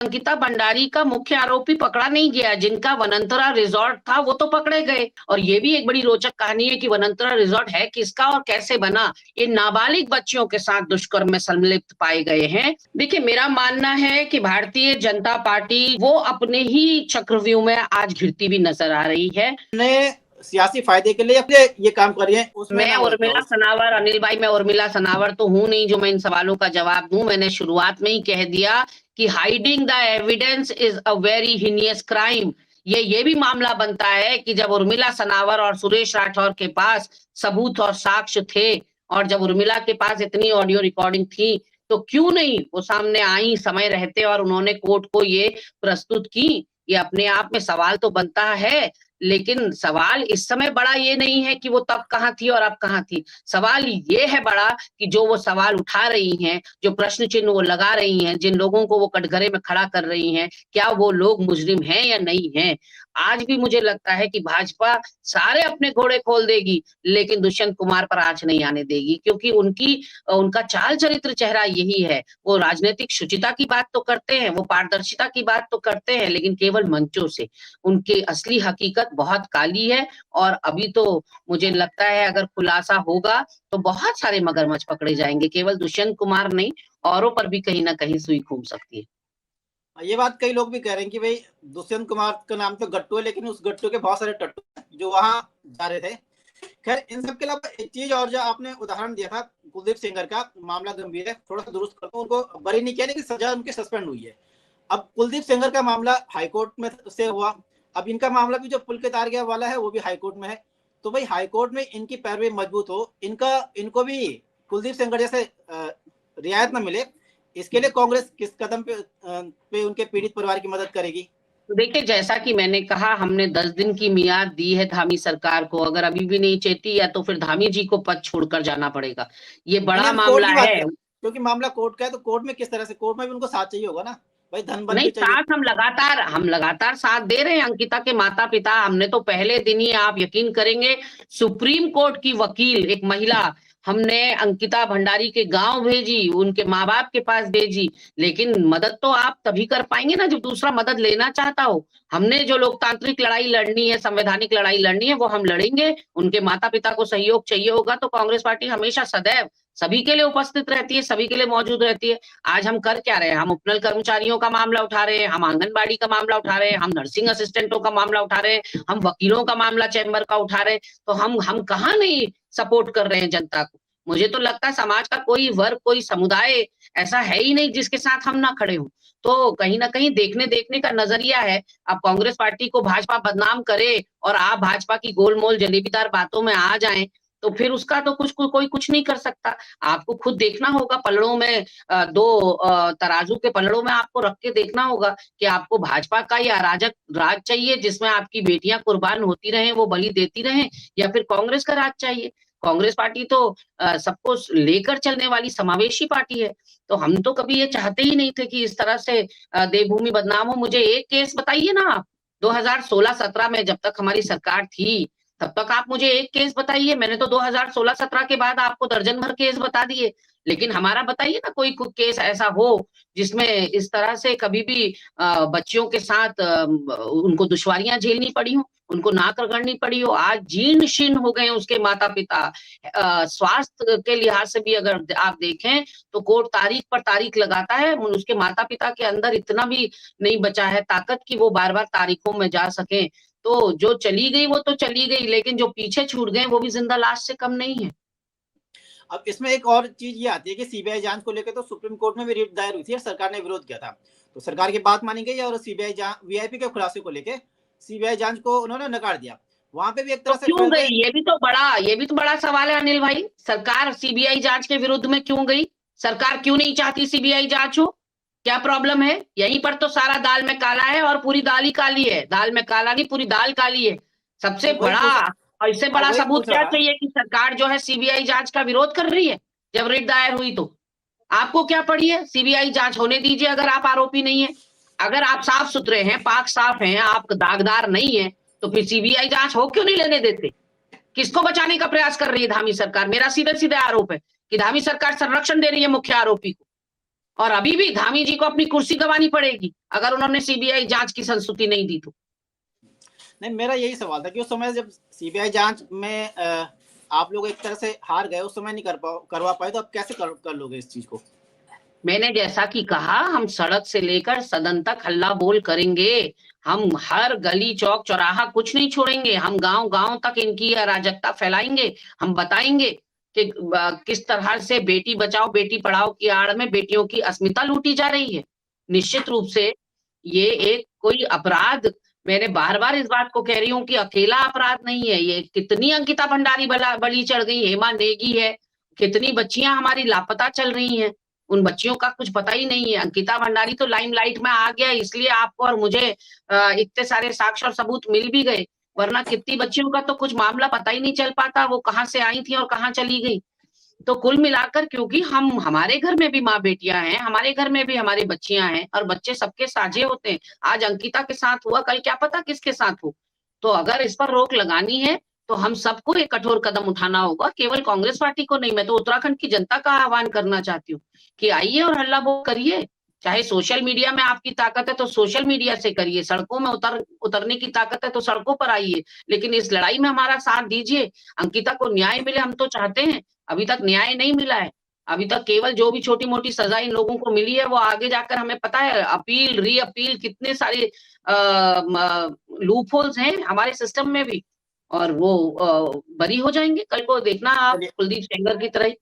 अंकिता भंडारी का मुख्य आरोपी पकड़ा नहीं गया, जिनका वनांतरा रिजॉर्ट था वो तो पकड़े गए। और ये भी एक बड़ी रोचक कहानी है कि वनांतरा रिजॉर्ट है किसका और कैसे बना। ये नाबालिग बच्चियों के साथ दुष्कर्म में संलिप्त पाए गए हैं। देखिए, मेरा मानना है कि भारतीय जनता पार्टी वो अपने ही चक्रव्यूह में आज घिरती हुई नजर आ रही है। सियासी फायदे के लिए अपने ये काम कर रही है, उसमें मैं उर्मिला सनावर, अनिल भाई, मैं उर्मिला सनावर तो हूं नहीं जो मैं इन सवालों का जवाब दूं। मैंने शुरुआत में ही कह दिया कि hiding the evidence is a very heinous crime. ये भी मामला बनता है कि जब उर्मिला सनावर और सुरेश राठौर के पास सबूत और साक्ष्य थे, और जब उर्मिला के पास इतनी ऑडियो रिकॉर्डिंग थी, तो क्यों नहीं वो सामने आई समय रहते और उन्होंने कोर्ट को ये प्रस्तुत की। ये अपने आप में सवाल तो बनता है, लेकिन सवाल इस समय बड़ा ये नहीं है कि वो तब कहाँ थी और अब कहाँ थी। सवाल ये है बड़ा कि जो वो सवाल उठा रही हैं, जो प्रश्न चिन्ह वो लगा रही हैं, जिन लोगों को वो कटघरे में खड़ा कर रही हैं, क्या वो लोग मुजरिम हैं या नहीं हैं। आज भी मुझे लगता है कि भाजपा सारे अपने घोड़े खोल देगी, लेकिन दुष्यंत कुमार पर आंच नहीं आने देगी, क्योंकि उनका चाल चरित्र चेहरा यही है। वो राजनीतिक शुचिता की बात तो करते हैं, वो पारदर्शिता की बात तो करते हैं, लेकिन केवल मंचों से। उनकी असली हकीकत बहुत काली है, और अभी तो मुझे लगता है अगर खुलासा होगा तो बहुत सारे मगरमच्छ पकड़े जाएंगे। केवल दुष्यंत कुमार नहीं, औरों पर भी कहीं ना कहीं सुई घूम सकती है। ये बात कई लोग भी कह रहे हैं कि भाई दुष्यंत कुमार का नाम तो गट्टू है, लेकिन उस गट्टू के बहुत सारे टट्टू जो वहां जा रहे थे। खैर, इन सब के अलावा एक चीज और, जो आपने उदाहरण दिया था कुलदीप सेंगर का, मामला गंभीर है, थोड़ा सा दुरुस्त करता हूँ, उनको बरी नहीं किया लेकिन सजा उनकी सस्पेंड हुई है। अब कुलदीप सेंगर का मामला हाईकोर्ट में से हुआ, अब इनका मामला भी जो पुल के तार गया वाला है वो भी हाईकोर्ट में है। तो भाई हाईकोर्ट में इनकी पैरवी मजबूत हो, इनको भी कुलदीप सेंगर जैसे रियायत न मिले, इसके लिए कांग्रेस किस कदम पे उनके पीड़ित परिवार की मदद करेगी? देखिए, जैसा कि मैंने कहा, हमने 10 दिन की मियाद दी है धामी सरकार को। अगर अभी भी नहीं चेती या तो फिर धामी जी को पद छोड़कर जाना पड़ेगा। ये बड़ा मामला है, क्योंकि मामला कोर्ट का है, तो कोर्ट में किस तरह से, कोर्ट में भी उनको साथ चाहिए होगा ना भाई, धन बल नहीं भी चाहिए। साथ हम लगातार साथ दे रहे हैं। अंकिता के माता पिता, हमने तो पहले दिन ही, आप यकीन करेंगे, सुप्रीम कोर्ट की वकील एक महिला हमने अंकिता भंडारी के गांव भेजी, उनके माँ बाप के पास भेजी। लेकिन मदद तो आप तभी कर पाएंगे ना जब दूसरा मदद लेना चाहता हो। हमने जो लोकतांत्रिक लड़ाई लड़नी है, संवैधानिक लड़ाई लड़नी है, वो हम लड़ेंगे। उनके माता पिता को सहयोग चाहिए होगा तो कांग्रेस पार्टी हमेशा सदैव सभी के लिए उपस्थित रहती है, सभी के लिए मौजूद रहती है। आज हम कर क्या रहे हैं? हम उपनल कर्मचारियों का मामला उठा रहे हैं, हम आंगनबाड़ी का मामला उठा रहे हैं, हम नर्सिंग असिस्टेंटों का मामला उठा रहे हैं, हम वकीलों का मामला चैम्बर का उठा रहे हैं। तो हम कहाँ नहीं सपोर्ट कर रहे हैं जनता को। मुझे तो लगता है समाज का कोई वर्ग, कोई समुदाय ऐसा है ही नहीं जिसके साथ हम ना खड़े हों। तो कहीं ना कहीं देखने का नजरिया है। अब कांग्रेस पार्टी को भाजपा बदनाम करे और आप भाजपा की गोलमोल जलेबीदार बातों में आ जाएं, तो फिर उसका तो कोई कुछ नहीं कर सकता। आपको खुद देखना होगा पलड़ों में, दो तराजू के पलड़ों में आपको रख के देखना होगा कि आपको भाजपा का ये अराजक राज चाहिए जिसमें आपकी बेटियां कुर्बान होती रहें, वो बलि देती रहें, या फिर कांग्रेस का राज चाहिए। कांग्रेस पार्टी तो सबको लेकर चलने वाली समावेशी पार्टी है। तो हम तो कभी ये चाहते ही नहीं थे कि इस तरह से देवभूमि बदनाम हो। मुझे एक केस बताइए ना आप, 2016-17 में जब तक हमारी सरकार थी तब तक आप मुझे एक केस बताइए। मैंने तो 2016-17 के बाद आपको दर्जन भर केस बता दिए, लेकिन हमारा बताइए ना कोई केस ऐसा हो जिसमें इस तरह से कभी भी बच्चियों के साथ उनको दुश्वारियां झेलनी पड़ी हो, उनको नाक रगड़नी पड़ी हो। आज जीर्ण शीर्ण हो गए उसके माता पिता। स्वास्थ्य के लिहाज से भी अगर आप देखें तो कोर्ट तारीख पर तारीख लगाता है, उसके माता पिता के अंदर इतना भी नहीं बचा है ताकत कि वो बार बार तारीखों में जा सके। तो जो चली गई वो तो चली गई, लेकिन जो पीछे छूट गए वो भी जिंदा लाश से कम नहीं है। अब इसमें एक और चीज ये आती है कि सीबीआई जांच को लेकर तो सुप्रीम कोर्ट में भी रिट दायर हुई थी और सरकार ने विरोध किया था, तो सरकार की बात मानी गई और सीबीआई वीआईपी के खुलासे को लेकर सीबीआई जांच को उन्होंने नकार दिया। वहां पे भी एक तरह से क्यों गई? ये भी तो बड़ा सवाल है अनिल भाई। सरकार सीबीआई जांच के विरुद्ध में क्यों गई? सरकार क्यों नहीं चाहती सीबीआई जांच हो? क्या प्रॉब्लम है? यहीं पर तो सारा दाल में काला है, और पूरी दाल ही काली है। दाल में काला नहीं, पूरी दाल काली है। सबसे बड़ा और इससे बड़ा सबूत क्या चाहिए कि सरकार जो है सीबीआई जांच का विरोध कर रही है जब रिट दायर हुई? तो आपको क्या पड़ी है? सीबीआई जांच होने दीजिए अगर आप आरोपी नहीं है। अगर आप साफ सुथरे हैं, पाक साफ हैं, आप दागदार नहीं है, तो फिर सीबीआई जांच हो क्यों नहीं लेने देते? किसको बचाने का प्रयास कर रही है धामी सरकार? मेरा सीधे सीधे आरोप है कि धामी सरकार संरक्षण दे रही है मुख्य आरोपी को। और अभी भी धामी जी को अपनी कुर्सी गंवानी पड़ेगी अगर उन्होंने सीबीआई जांच की संस्तुति नहीं दी तो। नहीं, मेरा यही सवाल था कि उस समय जब सीबीआई जांच में आप लोग एक तरह से हार गए, उस समय नहीं करवा पाए, तो अब कैसे कर लोगे इस चीज को? मैंने जैसा कि कहा, हम सड़क से लेकर सदन तक हल्ला बोल करेंगे। हम हर गली चौक चौराहा कुछ नहीं छोड़ेंगे। हम गांव गांव तक इनकी अराजकता फैलाएंगे। हम बताएंगे कि किस तरह से बेटी बचाओ बेटी पढ़ाओ की आड़ में बेटियों की अस्मिता लूटी जा रही है। निश्चित रूप से ये एक कोई अपराध, मैंने बार बार इस बात को कह रही हूँ कि अकेला अपराध नहीं है ये। कितनी अंकिता भंडारी बलि चढ़ गई, हेमा नेगी है, कितनी बच्चियां हमारी लापता चल रही हैं, उन बच्चियों का कुछ पता ही नहीं है। अंकिता भंडारी तो लाइमलाइट में आ गया इसलिए आपको और मुझे इतने सारे साक्ष्य और सबूत मिल भी गए, वरना कितनी बच्चियों का तो कुछ मामला पता ही नहीं चल पाता, वो कहाँ से आई थी और कहाँ चली गई। तो कुल मिलाकर, क्योंकि हमारे घर में भी माँ बेटियां हैं, हमारे घर में भी हमारी बच्चियां हैं, और बच्चे सबके साझे होते हैं। आज अंकिता के साथ हुआ, कल क्या पता किसके साथ हो। तो अगर इस पर रोक लगानी है तो हम सबको एक कठोर कदम उठाना होगा, केवल कांग्रेस पार्टी को नहीं। मैं तो उत्तराखंड की जनता का आह्वान करना चाहती हूँ कि आइए और हल्ला बोल करिए। चाहे सोशल मीडिया में आपकी ताकत है तो सोशल मीडिया से करिए, सड़कों में उतरने की ताकत है तो सड़कों पर आइए, लेकिन इस लड़ाई में हमारा साथ दीजिए। अंकिता को न्याय मिले, हम तो चाहते हैं। अभी तक न्याय नहीं मिला है। अभी तक केवल जो भी छोटी मोटी सजा इन लोगों को मिली है, वो आगे जाकर हमें पता है अपील री अपील कितने सारे लूप होल्स हैं हमारे सिस्टम में भी, और वो बरी हो जाएंगे। कल को देखना आप कुलदीप सेंगर की तरह ही।